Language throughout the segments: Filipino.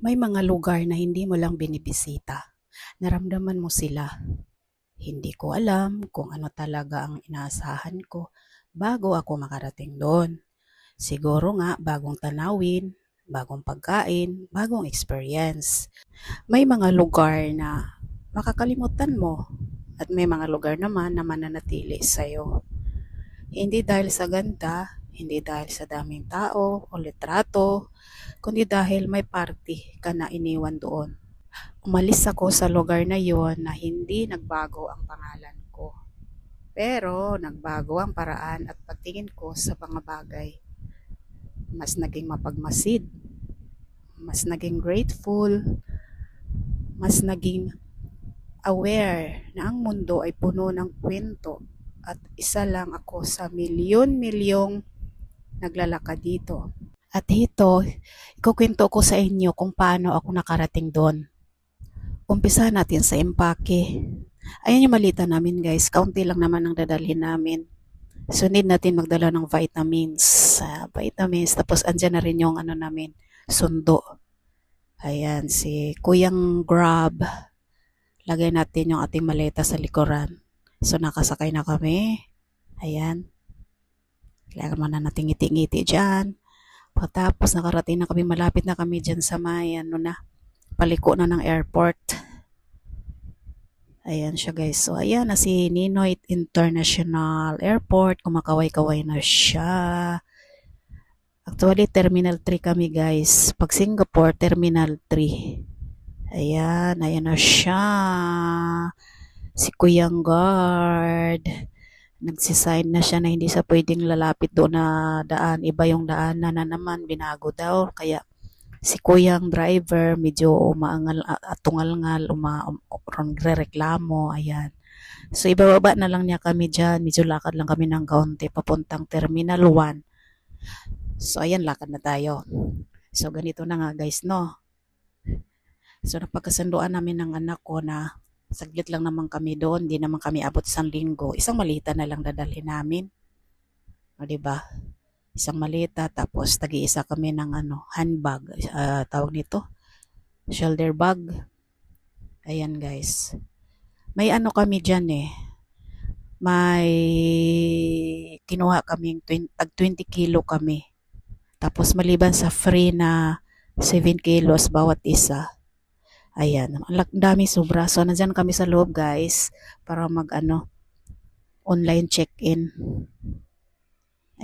May mga lugar na hindi mo lang binibisita. Naramdaman mo sila. Hindi ko alam kung ano talaga ang inaasahan ko bago ako makarating doon. Siguro nga bagong tanawin, bagong pagkain, bagong experience. May mga lugar na makakalimutan mo at may mga lugar naman na mananatili sa'yo. Hindi dahil sa ganda, hindi dahil sa daming tao o litrato, kundi dahil may party ka na iniwan doon. Umalis ako sa lugar na yon na hindi nagbago ang pangalan ko. Pero nagbago ang paraan at pagtingin ko sa mga bagay. Mas naging mapagmasid, mas naging grateful, mas naging aware na ang mundo ay puno ng kwento at isa lang ako sa milyon-milyong naglalakad dito. At dito, ikukwento ko sa inyo kung paano ako nakarating doon. Umpisa natin sa empake. Ayan yung malita namin guys, kaunti lang naman ang dadalhin namin. So need natin magdala ng vitamins, tapos andyan na rin yung ano namin, sundo. Ayan, si Kuyang Grab. Lagay natin yung ating maleta sa likuran. So nakasakay na kami. Ayan. Kailangan mo na natin ngiti-ngiti dyan. Pagkatapos nakarating na kami, malapit na kami dyan sa may paliko na ng airport. Ayan siya guys. So ayan na si Ninoy International Airport. Kumakaway-kaway na siya. Actually, Terminal 3 kami guys. Pag Singapore, Terminal 3. Ayan, ayan na siya. Si Kuyang Guard. Nagsisign na siya na hindi sa pwedeng lalapit doon na daan. Iba yung daan na naman, binago daw. Kaya si Kuyang driver, medyo umaangal at tungalngal, reklamo, ayan. So, ibababa na lang niya kami dyan. Medyo lakad lang kami ng kaunti papuntang Terminal 1. So, ayan, lakad na tayo. So, ganito na nga guys, no? So, napagkasunduan namin ng anak ko na saglit lang naman kami doon. Hindi naman kami abot isang linggo. Isang malita na lang dadalhin namin. O, diba? Isang malita, tapos tagi-isa kami ng handbag. Tawag nito? Shoulder bag. Ayan guys. May kami dyan eh. May kinuha kaming tag 20 kilo kami. Tapos maliban sa free na 7 kilos bawat isa. Ayan, ang dami sobra. So, nandyan kami sa loob, guys, para online check-in.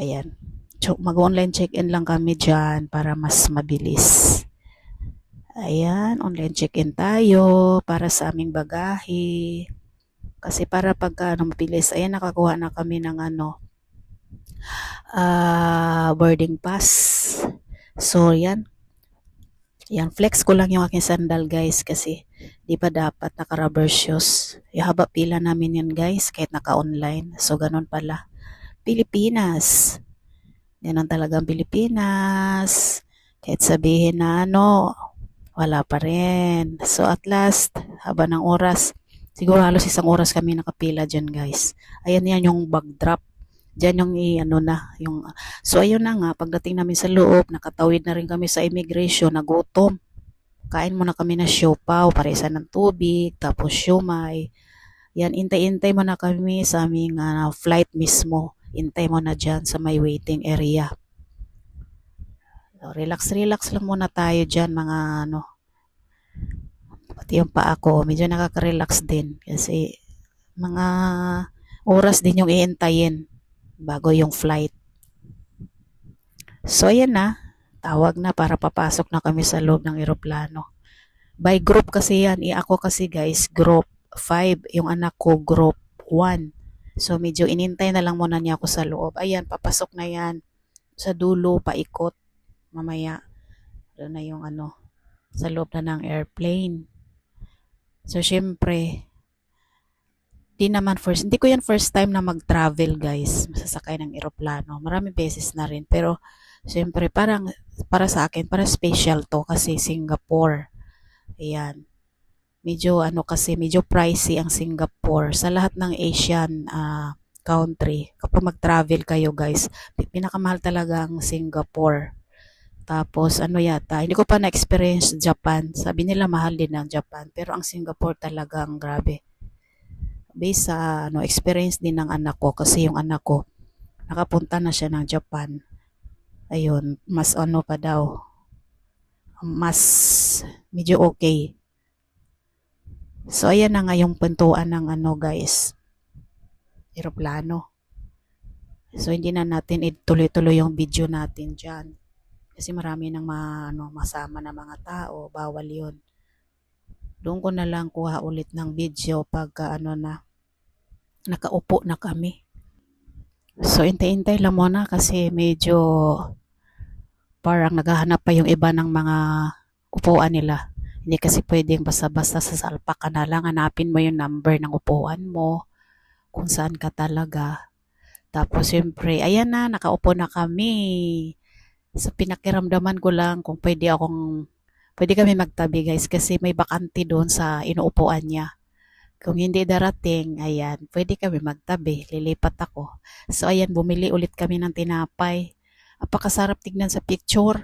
Ayan. So, mag-online check-in lang kami dyan para mas mabilis. Ayan, online check-in tayo para sa aming bagahe. Kasi para pagka mabilis, ayan, nakakuha na kami ng boarding pass. So, yan. Yan, flex ko lang yung aking sandal guys kasi di ba dapat naka-rubber shoes. Ihaba pila namin yan guys kahit naka-online. So, ganun pala. Pilipinas. Ganun talagang Pilipinas. Kahit sabihin na wala pa rin. So, at last, haba ng oras. Siguro halos isang oras kami nakapila dyan guys. Ayan yan yung bag drop. Diyan yung so ayun na nga, pagdating namin sa loob, nakatawid na rin kami sa immigration, nagutom. Kain muna kami na siopaw, paresa ng tubig, tapos siomay. Yan, intay-intay mo na kami sa aming flight mismo. Intay mo na dyan sa may waiting area. So, relax lang muna tayo dyan, mga pati yung paa ko, medyo nakaka-relax din. Kasi mga oras din yung iintayin bago yung flight. So, ayan na. Tawag na para papasok na kami sa loob ng eroplano. By group kasi yan. Ako kasi guys, group 5. Yung anak ko, group 1. So, medyo inintay na lang muna niya ako sa loob. Ayan, papasok na yan. Sa dulo, paikot. Mamaya, doon na yung sa loob na ng airplane. So, syempre, hindi ko yan first time na mag-travel guys, masasakay ng eroplano. Maraming beses na rin, pero siyempre para sa akin, para special to kasi Singapore. Ayan. Medyo medyo pricey ang Singapore sa lahat ng Asian country. Kapag mag-travel kayo guys, pinakamahal talaga ang Singapore. Tapos ano yata, hindi ko pa na-experience Japan. Sabi nila mahal din ang Japan, pero ang Singapore talagang grabe. Based sa ano, experience din ng anak ko kasi yung anak ko nakapunta na siya ng Japan. Ayun, mas ano pa daw, mas medyo okay. So ayan na nga yung pintuan ng ano guys, eroplano. So hindi na natin ituloy-tuloy yung video natin diyan. Kasi marami nang masama na mga tao, bawal yun. Doon ko na lang kuha ulit ng video pagka ano na, nakaupo na kami. So, intay-intay lang muna kasi medyo parang naghahanap pa yung iba ng mga upuan nila. Hindi kasi pwedeng basta-basta sa salpak ka na lang. Hanapin mo yung number ng upuan mo, kung saan ka talaga. Tapos, syempre, ayan na, nakaupo na kami. Sa pinakiramdaman ko lang kung pwede kami magtabi guys kasi may bakante doon sa inuupuan niya. Kung hindi darating, ayan, pwede kami magtabi, lilipat ako. So ayan, bumili ulit kami ng tinapay. Apakasarap tignan sa picture.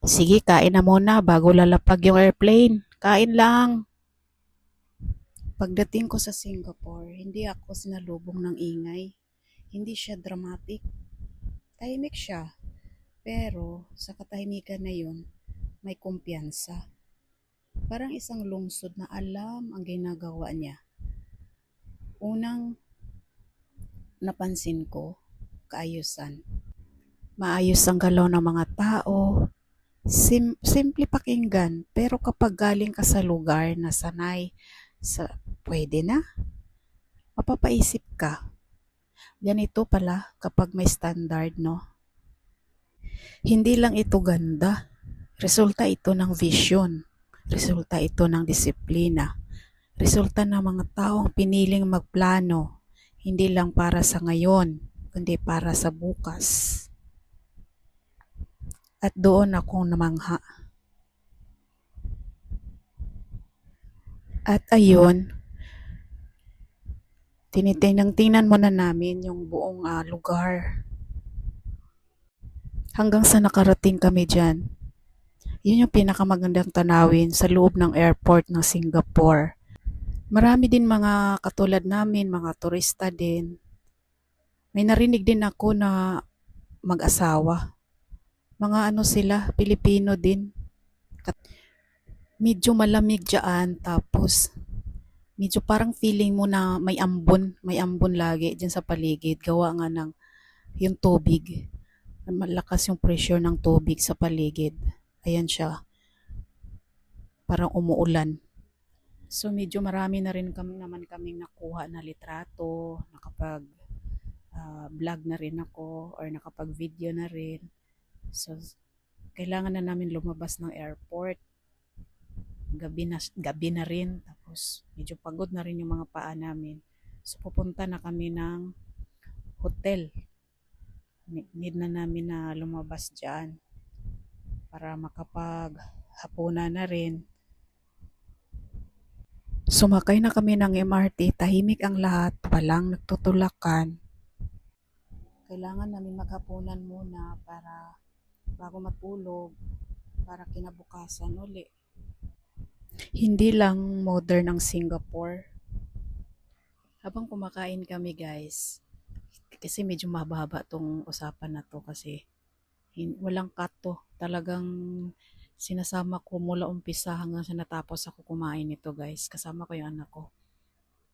Sige, kain na muna bago lalapag yung airplane. Kain lang. Pagdating ko sa Singapore, hindi ako sinalubong ng ingay. Hindi siya dramatic. Tahimik siya. Pero sa katahimikan na yun, may kumpiyansa. Parang isang lungsod na alam ang ginagawa niya. Unang napansin ko, kaayusan. Maayos ang galaw ng mga tao, simple pakinggan, pero kapag galing ka sa lugar na sanay pwede na, mapapaisip ka. Ganito pala kapag may standard, no? Hindi lang ito ganda, resulta ito ng vision, resulta ito ng disiplina, resulta ng mga taong piniling magplano, hindi lang para sa ngayon, kundi para sa bukas. At doon ako namangha. At ayun, tingnan muna namin yung buong lugar. Hanggang sa nakarating kami dyan. Yun yung pinakamagandang tanawin sa loob ng airport ng Singapore. Marami din mga katulad namin, mga turista din. May narinig din ako na mag-asawa. Mga ano sila, Pilipino din. Medyo malamig dyan, tapos medyo parang feeling mo na may ambon lagi dyan sa paligid. Gawa nga ng yung tubig. Malakas yung pressure ng tubig sa paligid. Ayan siya. Parang umuulan. So medyo marami na rin kaming nakuha na litrato, nakapag vlog na rin ako or nakapag video na rin. So kailangan na namin lumabas ng airport. Gabi na rin, tapos medyo pagod na rin yung mga paa namin. So pupunta na kami ng hotel. Need na namin na lumabas dyan para makapaghapunan na rin. Sumakay na kami ng MRT, tahimik ang lahat, walang nagtutulakan. Kailangan namin maghapunan muna para bago matulog, para kinabukasan uli. Hindi lang modern ang Singapore. Habang kumakain kami guys, kasi medyo mahaba tong usapan na to kasi walang cut to. Talagang sinasama ko mula umpisa hanggang sa natapos ako kumain nito guys. Kasama ko yung anak ko.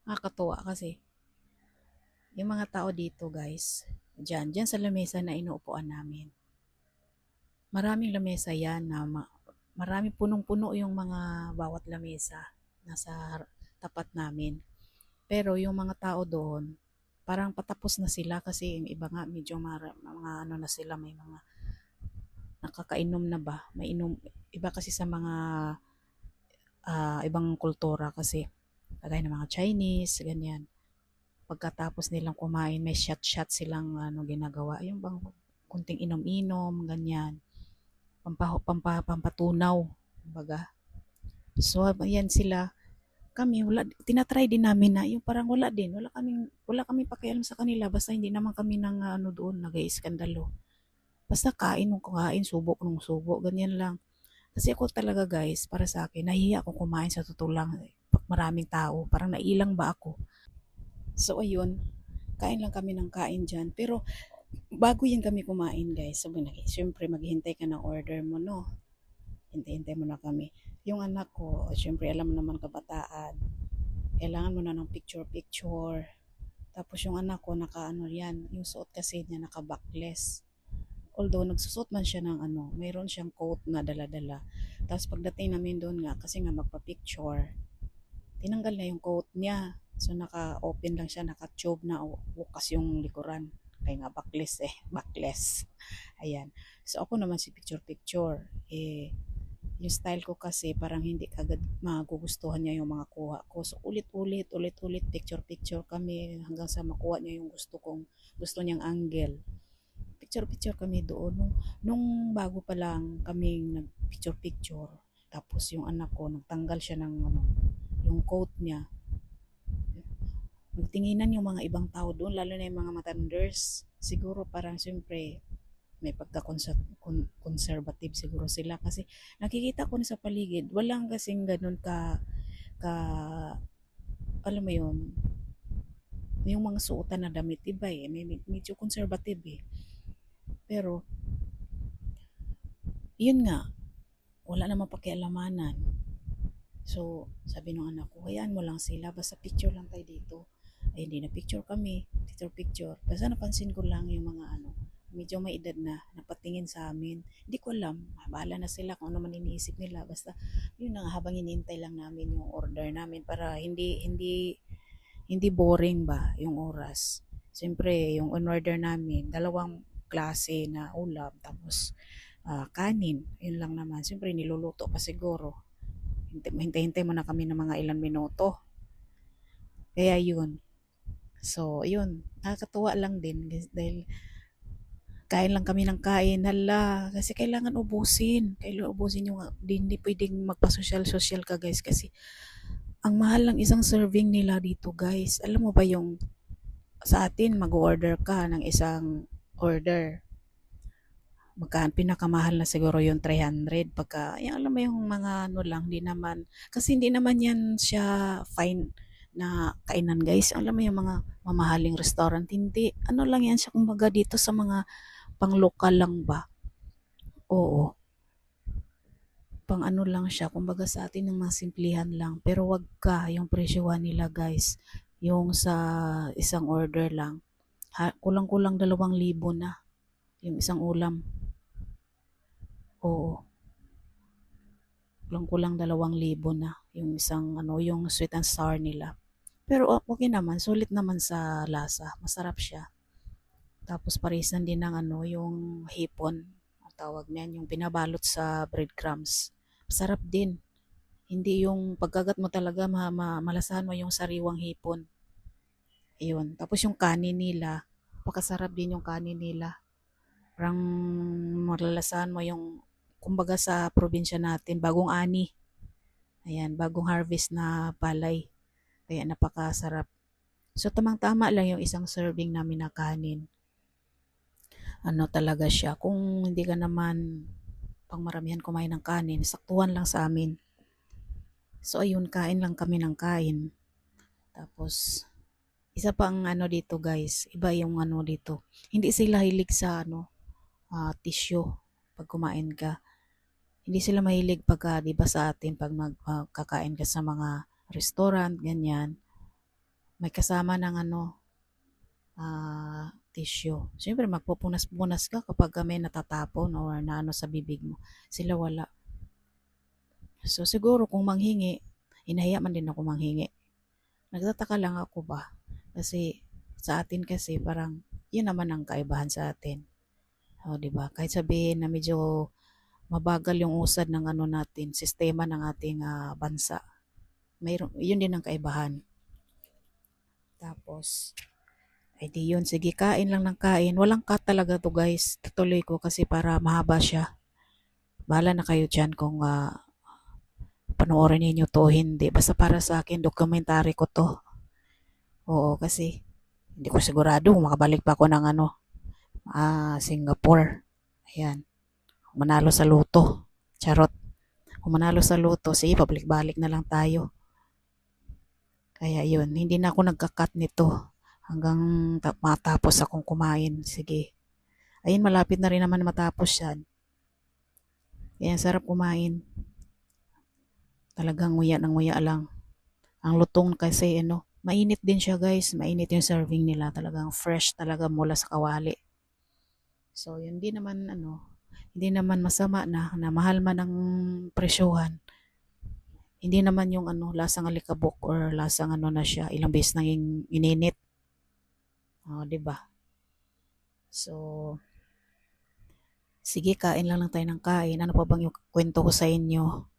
Nakakatuwa kasi yung mga tao dito guys, dyan sa lamesa na inuupuan namin. Maraming lamesa yan na marami punong-puno yung mga bawat lamesa nasa tapat namin. Pero yung mga tao doon, parang patapos na sila kasi yung iba nga medyo mga ano na sila, may mga nakakainom na ba? May iba kasi sa mga ibang kultura kasi kagaya ng mga Chinese, ganyan. Pagkatapos nilang kumain, may shot silang ginagawa. Yung bang kunting inom-inom, ganyan. Pampatunaw, baga. So, ayan sila. Kami, tinatry din namin na yung parang wala kaming pakialam sa kanila basta hindi naman kami doon nag-iiskandalo. Basta kain nung kain, subok nung subok, ganyan lang. Kasi ako talaga guys, para sa akin, nahihiya ako kumain sa totoo lang. Pag maraming tao, parang nailang ba ako? So ayun, kain lang kami ng kain dyan. Pero bago yan kami kumain guys, sabi na, syempre maghihintay ka ng order mo, no? Hintay-hintay mo na kami. Yung anak ko, syempre alam mo naman kabataan, kailangan mo na ng picture-picture. Tapos yung anak ko, naka ano yan, yung suot kasi niya naka-backless. Although nagsusot man siya ng ano, mayroon siyang coat na dala-dala. Tapos pagdating namin doon nga, kasi nga magpa-picture, tinanggal na yung coat niya. So naka-open lang siya, naka-tube na bukas yung likuran. Kaya nga backless eh, backless. Ayan. So ako naman si picture-picture. Yung style ko kasi parang hindi kagad magugustuhan niya yung mga kuha ko. So ulit-ulit picture-picture kami hanggang sa makuha niya yung gusto niyang angle. Picture-picture kami doon nung bago pa lang kaming nag-picture-picture. Tapos yung anak ko nagtanggal siya ng ano, yung coat niya. Nagtinginan yung mga ibang tao doon, lalo na yung mga matanders. Siguro parang siyempre may pagka-conservative siguro sila kasi nakikita ko na sa paligid, walang kasing ganun ka alam mo yun, yung mga suotan na damit iba eh, may medyo conservative eh. Pero yun nga, wala namang pakialamanan. So, sabi ng anak ko, hayaan mo lang sila, basta picture lang tayo dito. Ay, hindi na picture kami, picture. Basta napansin ko lang yung mga ano, medyo may edad na, napatingin sa amin. Hindi ko alam, bahala na sila kung ano man iniisip nila. Basta, yun na habang inintay lang namin yung order namin para hindi boring ba yung oras. Siyempre, yung on-order namin, dalawang klase na ulam, tapos kanin, yun lang naman. Siyempre, niluluto pa siguro. Hintay-hintay mo na kami ng mga ilang minuto. Kaya yun. So, yun. Nakakatuwa lang din dahil kain lang kami ng kain. Hala, kasi kailangan ubusin. Kailangan ubusin yung hindi pwedeng magpa-social-social ka guys kasi ang mahal ng isang serving nila dito guys. Alam mo ba yung sa atin mag-order ka ng isang order. Pinakamahal na siguro yung 300 pagka, yan, alam mo yung mga ano lang, kasi hindi naman yan siya fine na kainan guys. Alam mo yung mga mamahaling restaurant, hindi. Ano lang yan siya, kumbaga dito sa mga pang lokal lang ba? Oo, pang ano lang siya, kumbaga sa atin ng mga simplihan lang. Pero wag ka, yung presyohan nila guys, yung sa isang order lang, kulang-kulang 2,000 na yung isang ulam. Oo, kulang-kulang 2,000 na yung isang ano, yung sweet and sour nila. Pero okay naman, sulit naman sa lasa, masarap siya. Tapos parisan din ng ano, yung hipon, ang tawag niyan, yung binabalot sa breadcrumbs. Masarap din. Hindi yung pagkagat mo talaga malasahan mo yung sariwang hipon. Ayun. Tapos yung kanin nila, pakasarap din yung kanin nila. Parang malalasahan mo yung kumbaga sa probinsya natin, bagong ani. Ayan, bagong harvest na palay. Kaya napakasarap. So tamang-tama lang yung isang serving namin na kanin. Ano talaga siya, kung hindi ka naman pang maramihan kumain ng kanin, saktuhan lang sa amin. So ayun, kain lang kami ng kain. Tapos, isa pang ano dito guys, iba yung ano dito. Hindi sila hilig sa ano, tissue pag kumain ka. Hindi sila mahilig pagka, di ba sa atin, pag magkakain ka sa mga restaurant, ganyan, may kasama ng ano, tissue. Siyempre, magpupunas-punas ka kapag may natatapon or na ano sa bibig mo. Sila wala. So, siguro kung manghingi, inahiya man din ako manghingi. Nagtataka lang ako ba? Kasi sa atin kasi parang yun naman ang kaibahan sa atin. O, di ba? Kahit sabihin na medyo mabagal yung usad ng ano natin, sistema ng ating bansa. Mayroon, yun din ang kaibahan. Tapos, ay di yun, sige, kain lang ng kain. Walang cut talaga to guys. Tutuloy ko kasi para mahaba siya. Bahala na kayo dyan kung panoorin ninyo to o hindi. Basta para sa akin, documentary ko to. Oo, kasi hindi ko sigurado kung makabalik pa ako ng ano, Singapore. Ayan, manalo sa loto. Charot. Kung manalo sa loto, sige, pabalik-balik na lang tayo. Kaya yun, hindi na ako nagka-cut nito hanggang matapos akong kumain. Sige. Ayun, malapit na rin naman matapos yan. Kaya sarap kumain. Talagang nguya ng nguya lang. Ang lutong kasi, mainit din siya guys. Mainit yung serving nila. Talagang fresh talaga mula sa kawali. So, yun hindi naman masama na mahal man ang presyuhan. Hindi naman yung lasang alikabok or lasang na siya, ilang beses nang ininit. Oh, 'di ba? So, sige, kain lang tayo ng kain. Ano pa bang yung kwento ko sa inyo?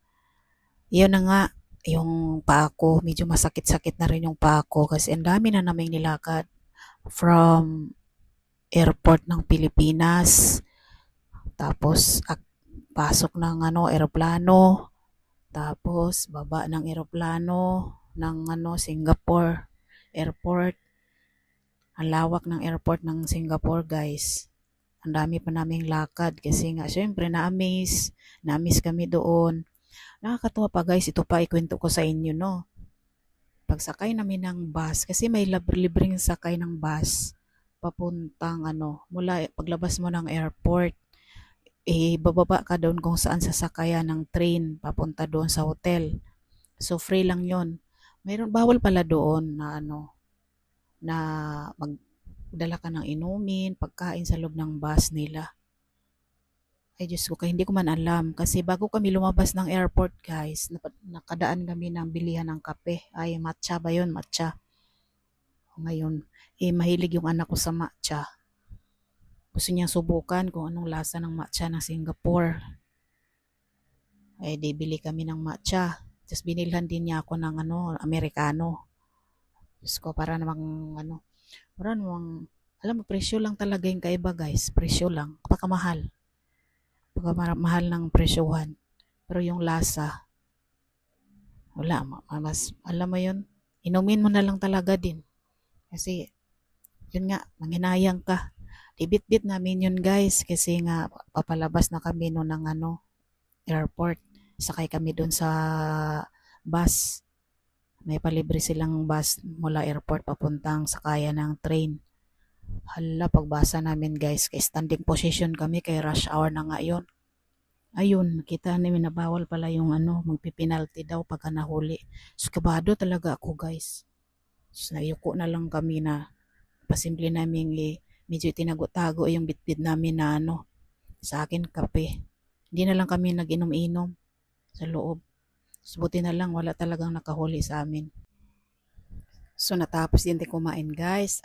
Yun na nga, yung paa ko, medyo masakit-sakit na rin yung paa ko kasi ang dami na naming nilakad from airport ng Pilipinas, tapos pasok ng eroplano, tapos baba ng eroplano ng Singapore airport. Ang lawak ng airport ng Singapore, guys. Ang dami pa naming lakad kasi nga syempre na-amaze kami doon. Nakakatuwa pa guys, ito pa ikwento ko sa inyo, no. Pagsakay namin ng bus, kasi may libreng sakay ng bus papuntang mula paglabas mo ng airport, bababa ka doon kung saan sasakayan ng train papunta doon sa hotel. So free lang 'yon. Mayroon bawal pala doon na magdala ka ng inumin, pagkain sa loob ng bus nila. Ay Diyos ko, kaya hindi ko man alam. Kasi bago kami lumabas ng airport, guys, nakadaan kami ng bilihan ng kape. Ay, matcha ba yun? Matcha. Ngayon, mahilig yung anak ko sa matcha. Gusto niya subukan kung anong lasa ng matcha ng Singapore. Ay, di bili kami ng matcha. Tapos binilhan din niya ako ng Americano. Diyos ko, para namang, alam mo, presyo lang talaga yung kaiba, guys. Presyo lang. Pakamahal. Pagkamahal ng presyohan. Pero yung lasa, wala. Alam mo yun, inumin mo na lang talaga din. Kasi, yun nga, manghinayang ka. Dibit-bit namin yun, guys. Kasi nga, papalabas na kami no ng airport. Sakay kami doon sa bus. May palibre silang bus mula airport papuntang sakayan ng train. Hala, pagbasa namin guys, kay standing position kami, kay rush hour na nga yun. Ayun, nakita namin na bawal pala yung magpipinalty daw pagka nahuli. So, kabado talaga ako guys. So, nayuko na lang kami na pasimple namin medyo tinago-tago yung bitbit namin na sa akin kape. Hindi na lang kami nag-inom-inom sa loob. So, buti na lang wala talagang nakahuli sa amin. So, natapos din kumain guys.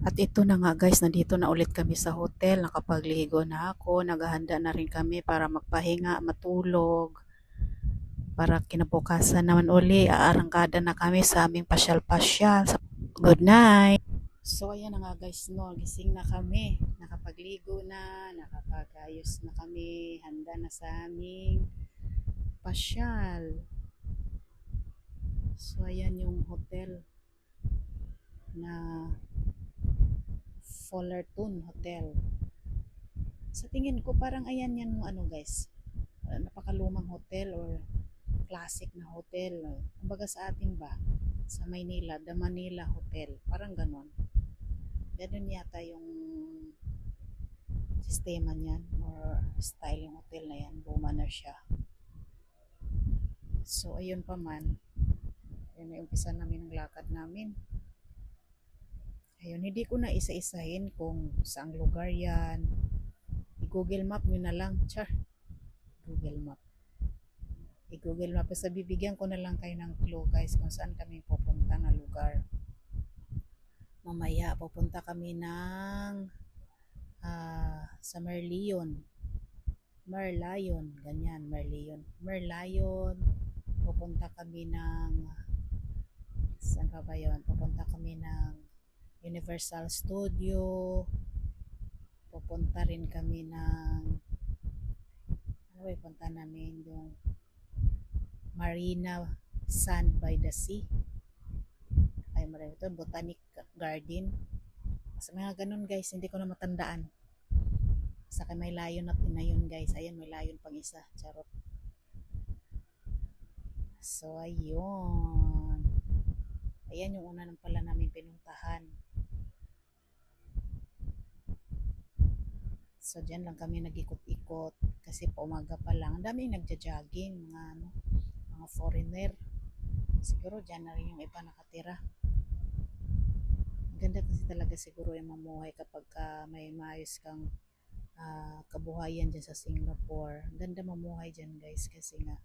At ito na nga guys, nandito na ulit kami sa hotel. Nakapagligo na ako. Naghahanda na rin kami para magpahinga, matulog. Para kinabukasan naman uli, aarangkada na kami sa aming pasyal-pasyal. Good night! So, ayan na nga guys, no, gising na kami. Nakapagligo na, nakapagayos na kami. Handa na sa aming pasyal. So, ayan yung hotel na Fullerton Hotel. Sa tingin ko parang ayan yan guys. Napakalumang hotel or classic na hotel. Kumbaga sa atin ba? Sa Maynila, The Manila Hotel. Parang ganon. Ganon yata yung sistema niyan or style yung hotel na yan. Luma na siya. So, ayun pa man. Ayun, may umpisa namin ang lakad namin. Ayun, hindi ko na isa-isahin kung saang lugar yan. I-Google Map nyo na lang. Char. Google Map. I-Google Map. Basta bibigyan ko na lang kayo ng clue guys kung saan kami pupunta na lugar. Mamaya, pupunta kami ng sa Merlion. Ganyan, Merlion. Pupunta kami ng saan pa ba yun? Pupunta kami ng Universal Studio. Pupunta rin kami ng punta namin yung Marina Sand by the Sea. Ay, marami ito. Botanic Garden. Sa mga ganun guys, hindi ko na matandaan. Saka may layon na yun guys. Ayan, may layon pang isa. Charot. So, ayun. Ayan yung una ng pala namin pinuntahan. So, dyan lang kami nag-ikot-ikot. Kasi pa umaga pa lang. Ang daming nagja-jogging. Mga foreigner. Siguro dyan na rin yung iba nakatira. Ganda kasi talaga siguro yung mamuhay kapag may maayos kang kabuhayan dyan sa Singapore. Ganda mamuhay dyan guys kasi nga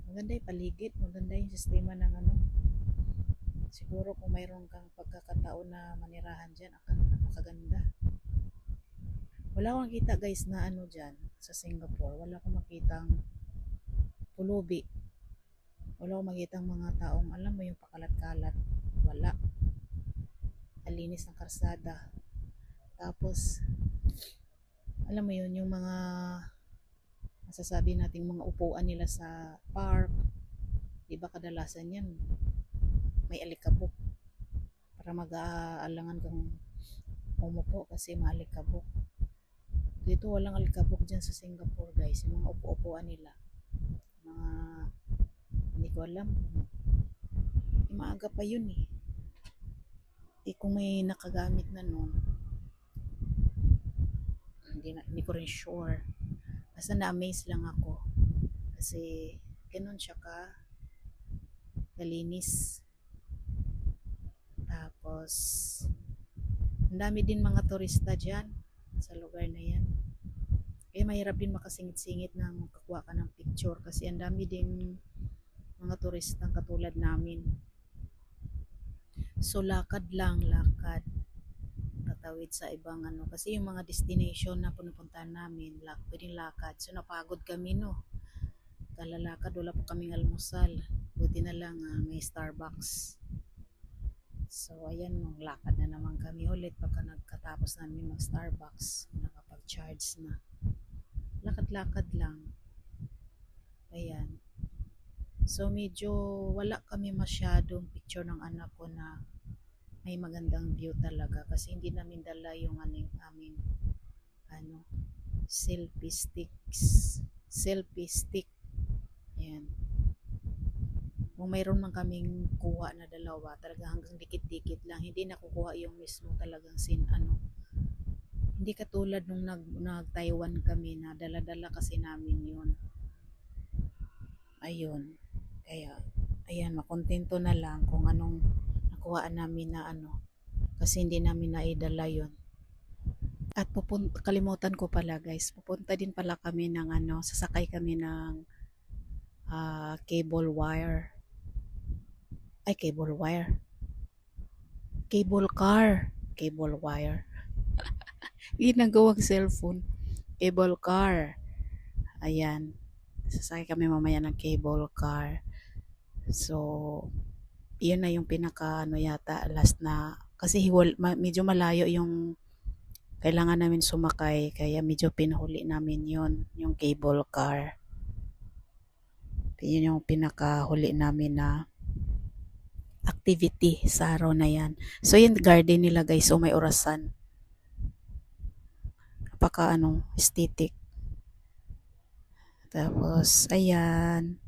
maganda yung paligid, maganda yung sistema ng siguro kung mayroon kang pagkakataon na manirahan dyan, makaganda. Wala akong makita guys na dyan sa Singapore, wala akong makitang pulubi, wala akong makitang mga taong alam mo yung pakalat-kalat, wala. Alinis ng karsada. Tapos alam mo yun, yung mga masasabi nating mga upuan nila sa park, di ba kadalasan yan may alikabok para mag-aalangan kang umupo kasi maalikabok. Dito walang alikabok dyan sa Singapore guys, yung mga upo-upuan nila, mga hindi ko alam, maaga pa yun eh. Kung may nakagamit na nun, hindi ko rin sure. Basta na-amaze lang ako kasi ganun siya kalinis. Tapos ang dami din mga turista dyan sa lugar na yan. Kaya mahirap din makasingit-singit na makakuha ka ng picture kasi ang dami din mga turistang katulad namin. So lakad tatawid sa ibang kasi yung mga destination na punupuntahan namin pwedeng lakad. So napagod kami kalalakad, wala pa kaming almusal, buti na lang may Starbucks. So ayan, lakad na naman kami ulit pagka nagkatapos namin mag Starbucks, nakapag-charge na. Lakad-lakad lang. Ayan. So medyo wala kami masyadong picture ng anak ko na may magandang view talaga kasi hindi namin dala yung aming selfie stick. Ayan. Kung mayroon man kaming kuha na dalawa, talaga hanggang dikit-dikit lang, hindi nakukuha yung mismo talagang hindi katulad nung nag-Taiwan kami na dala-dala kasi namin yun. Ayun. Kaya, ayan, makontento na lang kung anong nakuhaan namin na kasi hindi namin naidala yun. At kalimutan ko pala guys, pupunta din pala kami ng sasakay kami ng cable wire. Cable car. Cable wire. Ginagawang cellphone. Cable car. Ayan. Sasakay kami mamaya ng cable car. So, yun na yung pinaka yata last na kasi medyo malayo yung kailangan namin sumakay kaya medyo pinahuli namin yung cable car. Yun yung pinakahuli namin na activity sa araw na yan. So yung garden nila guys, so may orasan. Napaka aesthetic. Tapos ayan.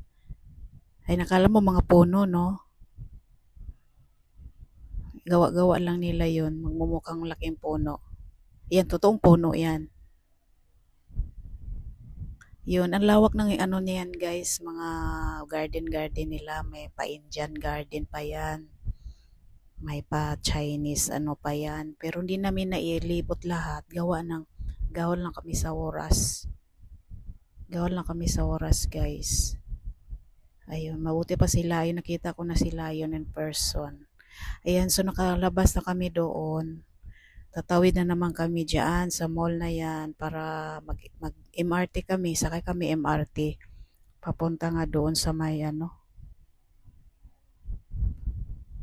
Ay nakala mo mga puno no? Gawa-gawa lang nila yun. Magmumukhang laking puno. Yan, totoong puno yan. Yun, ang lawak ng niyan guys, mga garden nila, may pa Indian garden pa yan, may pa Chinese pa yan, pero hindi namin nailibot lahat, gawa lang kami sa oras guys. Ayun, mabuti pa sila, yun nakita ko na sila yun in person. Ayan, so nakalabas na kami doon. Tatawid na naman kami dyan sa mall na yan para mag-MRT kami. Sakay kami MRT. Papunta nga doon sa may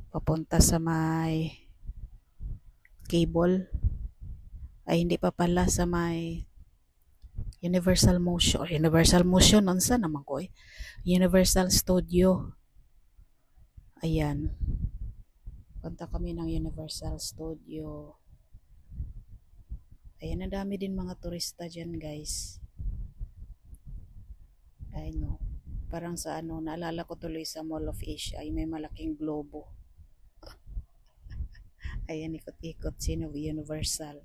papunta sa may cable. Ay hindi pa pala, sa may Universal Motion, nonsa naman ko Universal Studio. Ayan. Punta kami ng Universal Studio. Ayan, ang dami din mga turista dyan guys. Ay no, parang sa ano, naalala ko tuloy sa Mall of Asia, ay may malaking globo. Ayan, ikot-ikot, sino Universal.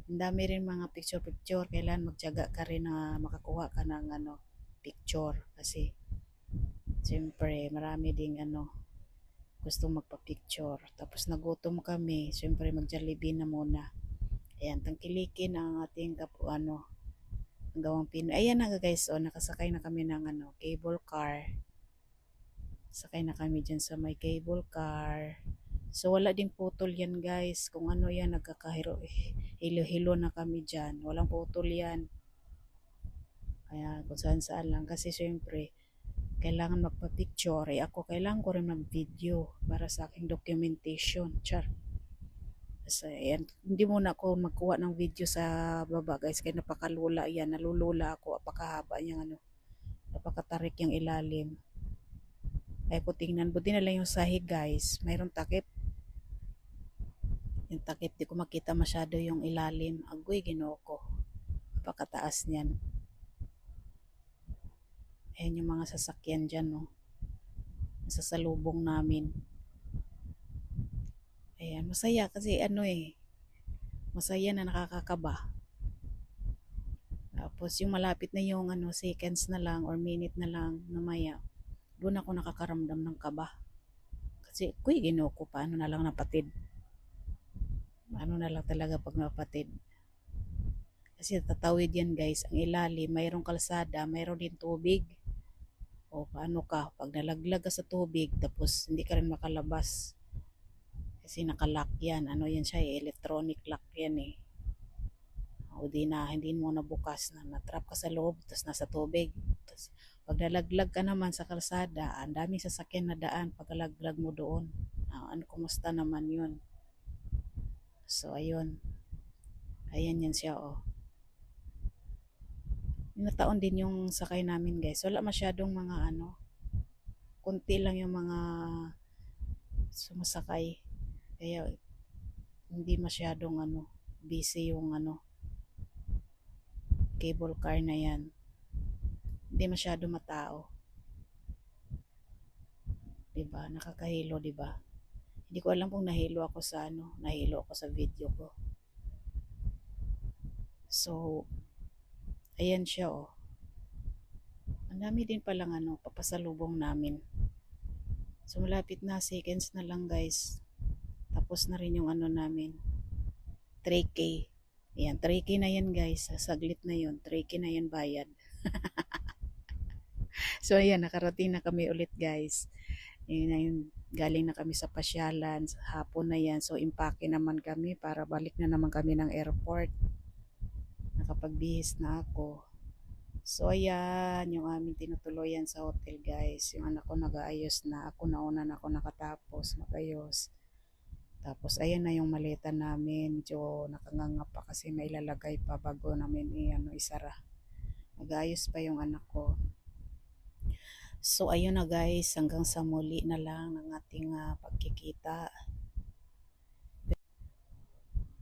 Ang dami rin mga picture-picture, kailan magtiyaga ka rin na makakuha ka ng ano, picture. Kasi, siyempre, marami ding ano, gusto magpa-picture. Tapos nagutom kami, siyempre mag-Jollibee na muna. Ayan, tangkilikin ang ating ano, ang gawang Pinoy. Ayan na guys, oh, nakasakay na kami ng ano, cable car. Sakay na kami dyan sa may cable car. So wala ding putol yan guys. Kung ano yan, nagkakahiro, hilo-hilo na kami dyan. Walang putol yan. Kaya kung saan saan lang. Kasi syempre, kailangan magpa-picture. Eh ako, kailangan ko rin mag-video para sa aking documentation. Char. So, ayan, hindi muna ako magkuha ng video sa baba guys. Kaya napakalula yan. Nalulula ako. Apakahaba niyang ano. Napakatarik yung ilalim. Ay ko tingnan. Buti na lang yung sahig guys. Mayroong takip. Yung takip, di ko makita masyado yung ilalim. Agoy, ginoo ko. Napakataas niyan. Ayan yung mga sasakyan dyan, no. Nasasalubong namin. Ayan, masaya kasi ano eh. Masaya na nakakakaba. Tapos yung malapit na yung ano, seconds na lang or minute na lang namaya, doon ako nakakaramdam ng kaba. Kasi, kuy, ginoo ko, paano na lang napatid. Paano na lang talaga pag napatid. Kasi tatawid yan guys, ang ilalim, mayroong kalsada, mayroon din tubig. O paano ka, pag nalaglag ka sa tubig, tapos hindi ka rin makalabas. Kasi nakalock yan, ano yan siya eh, electronic lock yan eh. O di na, hindi mo nabukas na, natrap ka sa loob, tapos nasa tubig. Tapos pag nalaglag ka naman sa kalsada, ang daming sasakyan na daan pag nalaglag mo doon. Ano, kumusta naman yun? So, ayun. Ayan yan siya, oh. Nataon din yung sakay namin, guys. Wala masyadong mga ano, kunti lang yung mga sumasakay. Kaya, hindi masyadong ano, busy yung ano, cable car na yan. Hindi masyado matao. 'Di ba? Nakakahilo, 'di ba? Hindi ko alam kung nahilo ako sa ano, nahilo ako sa video ko. So, ayan siya oh. Ang dami din palang ano, papasalubong namin. So, malapit na, seconds na lang guys. Tapos na rin yung ano namin, 3K. Ayan, 3K na yan guys. Saglit na yun, 3K na yan bayad. So, ayan, nakarating na kami ulit guys. Ayun, galing na kami sa pasyalan, hapon na yan. So, impake naman kami para balik na naman kami ng airport. Nakapagbihis na ako. So, ayan, yung aming tinutuloyan sa hotel guys. Yung anak ko nag-aayos na. Ako nauna na ako nakatapos magayos. Tapos, ayan na yung maleta namin. Medyo nakanganga pa kasi may lalagay pa bago namin isara. Nag-aayos pa yung anak ko. So, ayun na guys. Hanggang sa muli na lang ng ating pagkikita.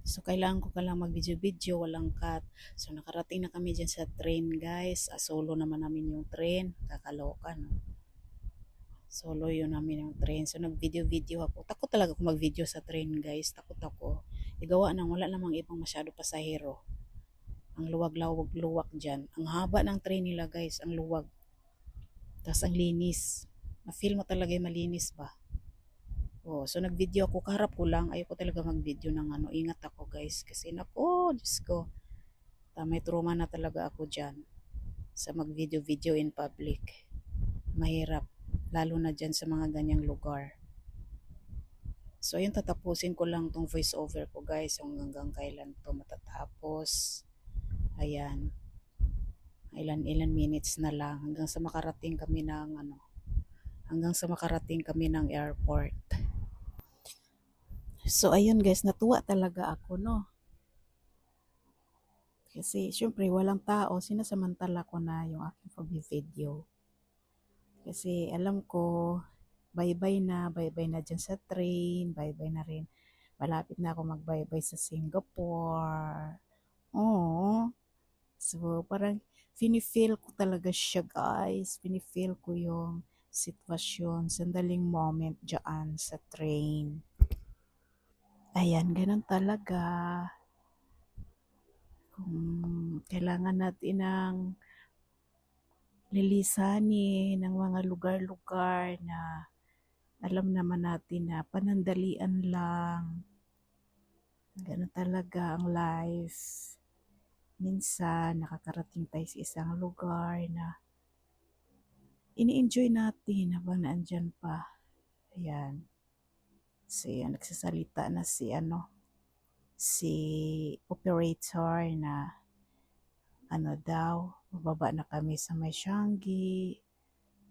So, kailangan ko ka lang mag-video-video, walang cut. So, nakarating na kami dyan sa train, guys. Solo naman namin yung train. Kakaloka, no? Solo yun namin yung train. So, nag-video-video ako. Takot talaga ako mag-video sa train, guys. Takot ako. Igawa nang wala namang ibang masyado pasahero. Ang luwag-luwag dyan. Ang haba ng train nila, guys. Ang luwag. Tapos ang linis. Ma-feel mo talaga yung malinis ba? Oh, so nag-video ako, kaharap ko lang, ayoko talaga mag-video ng ano, ingat ako guys, kasi nako, Diyos ko, may trauma na talaga ako dyan, sa mag-video-video in public, mahirap, lalo na dyan sa mga ganyang lugar. So ayun, tatapusin ko lang tong voice over ko guys, yung hanggang kailan to matatapos, ayan, ilan minutes na lang, hanggang sa makarating kami ng airport. So ayun guys, natuwa talaga ako no. Kasi syempre walang tao, sinasamantala ko na yung aking pag-video. Kasi alam ko, bye-bye na dyan sa train, bye-bye na rin. Malapit na ako mag-bye-bye sa Singapore. Oo. So, parang feel ko talaga siya guys. Feel ko yung sitwasyon, sandaling moment dyan sa train. Ayan, ganun talaga. Kung kailangan natin ng lilisanin ng mga lugar-lugar na alam naman natin na panandalian lang. Ganun talaga ang life. Minsan, nakakarating tayo sa isang lugar na ini-enjoy natin habang naandyan pa. Ayan. So, yan, nagsasalita na si operator na ano daw, bababa na kami sa may Changi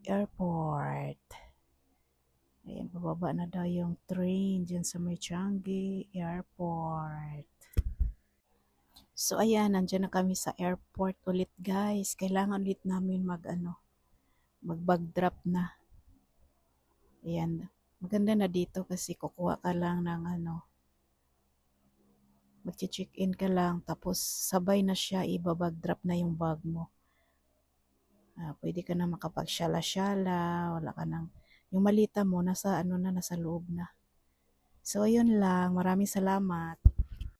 Airport. Ayan, bababa na daw yung train dyan sa may Changi Airport. So, ayan, nandyan na kami sa airport ulit guys. Kailangan ulit namin mag-bag drop na. Ayan, maganda na dito kasi kukuha ka lang ng mag-check-in ka lang tapos sabay na siya ibabag drop na yung bag mo. Pwede ka na makapagsyala-syala, wala ka nang yung malita mo nasa nasa loob na. So ayun lang, maraming salamat.